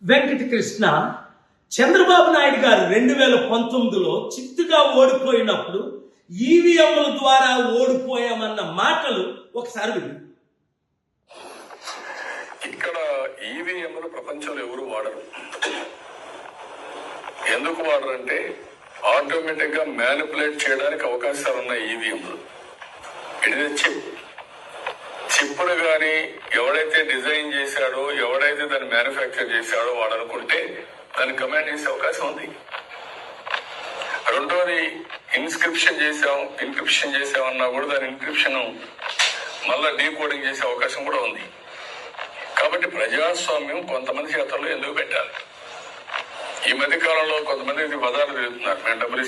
వెంకటకృష్ణ చంద్రబాబు నాయుడు గారు 2019లో చిత్తుగా ఓడిపోయినప్పుడు ఈవీఎంల ద్వారా ఓడిపోయామన్న మాటలు ఒకసారి విను. ఇక్కడ ఈవీఎంలు ప్రపంచంలో ఎవరు వాడరు. ఎందుకు వాడరంటే ఆటోమేటిక్ గా మ్యానిపులేట్ చేయడానికి అవకాశాలు ఉన్నాయి ఈవీఎంలు. ఇది చిప్పును గాని ఎవడైతే డిజైన్ చేశాడో, ఎవడైతే దాన్ని మ్యానుఫ్యాక్చర్ చేశాడో వాడు అనుకుంటే దాన్ని కమాండ్ చేసే అవకాశం ఉంది. రెండోది ఇన్స్క్రిప్షన్ చేసామన్నా కూడా దాని ఇన్క్రిప్షన్ మళ్ళా డీకోడింగ్ చేసే అవకాశం కూడా ఉంది. కాబట్టి ప్రజాస్వామ్యం కొంతమంది చేతల్లో ఎందుకు పెట్టాలి? ఈ మధ్య కాలంలో కొంతమంది పదాలు తిరుగుతున్నారు, మేము డబ్బులు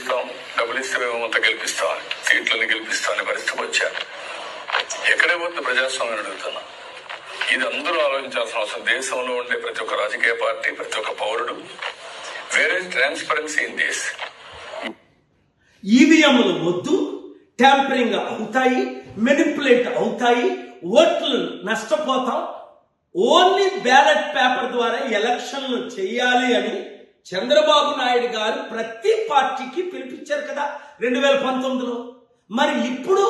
ఇస్తే మేమంతా గెలిపిస్తాం, సీట్లను గెలిపిస్తాం అనే పరిస్థితికి వచ్చారు. ఎక్కడే పోతే ప్రజాస్వామ్యం అడుగుతున్నా. ఇది అందరూ ఆలోచించాల్సిన అవసరం. దేశంలో ఉండే ప్రతి ఒక్క రాజకీయ పార్టీ, ప్రతి ఒక్క పౌరుడు వేరే ట్రాన్స్పరెన్సీ ఇన్ దిస్. ఈవీఎంలు వద్దు, ట్యాంపరింగ్ అవుతాయి, మెనిపులేట్ అవుతాయి, ఓట్లు నష్టపోతాం, ఓన్లీ బ్యాలెట్ పేపర్ ద్వారా ఎలక్షన్లు చేయాలి అని చంద్రబాబు నాయుడు గారు ప్రతి పార్టీకి పిలిపించారు కదా 2019లో. మరి ఇప్పుడు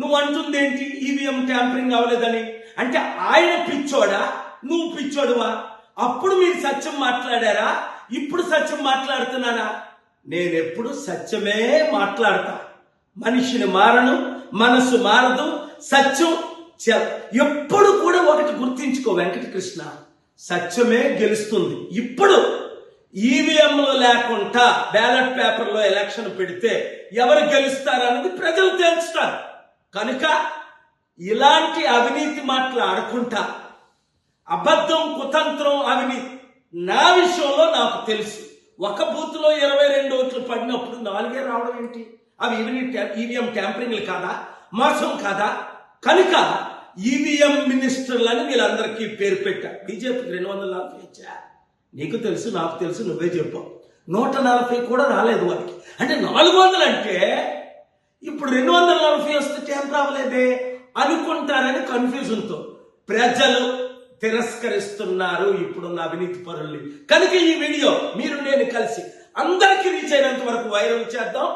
నువ్వు అంటుంది ఏంటి? ఈవీఎం ట్యాంపరింగ్ అవ్వలేదని. అంటే ఆయన పిచ్చోడా, నువ్వు పిచ్చోడువా? అప్పుడు మీరు సత్యం మాట్లాడారా, ఇప్పుడు సత్యం మాట్లాడుతున్నారా? నేనెప్పుడు సత్యమే మాట్లాడతా. మనిషిని మారను, మనసు మారదు, సత్యం ఎప్పుడు కూడా ఒకటి గుర్తించుకో వెంకటకృష్ణ, సత్యమే గెలుస్తుంది. ఇప్పుడు ఈవీఎంలు లేకుండా బ్యాలెట్ పేపర్లో ఎలక్షన్ పెడితే ఎవరు గెలుస్తారన్నది ప్రజలు తెలుస్తారు. కనుక ఇలాంటి అవినీతి మాటలు ఆడుకుంటా, అబద్ధం, కుతంత్రం, అవినీతి నా విషయంలో నాకు తెలుసు. ఒక బూత్ లో 22 ఓట్లు పడినప్పుడు 4 రావడం ఏంటి? అవి ఈవీఎం ట్యాంపరింగ్లు కాదా, మోసం కాదా? కనుక ఈవీఎం మినిస్టర్లని వీళ్ళందరికీ పేరు పెట్టా. బీజేపీకి 240 వచ్చా, నీకు తెలుసు, నాకు తెలుసు, నువ్వే చెప్పావు. 140 కూడా రాలేదు వారికి. అంటే 400 అంటే ఇప్పుడు 240 వస్తే ఏం రావలేదే అనుకుంటారని కన్ఫ్యూజన్తో ప్రజలు తిరస్కరిస్తున్నారు ఇప్పుడున్న అవినీతి పరుల్ని. కనుక ఈ వీడియో మీరు నేను కలిసి అందరికీ రీచ్ అయినంత వరకు వైరల్ చేద్దాం,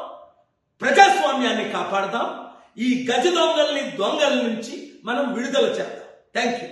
ప్రజాస్వామ్యాన్ని కాపాడదాం, ఈ గజ దొంగల నుంచి మనం విడుదల చేద్దాం. Thank you.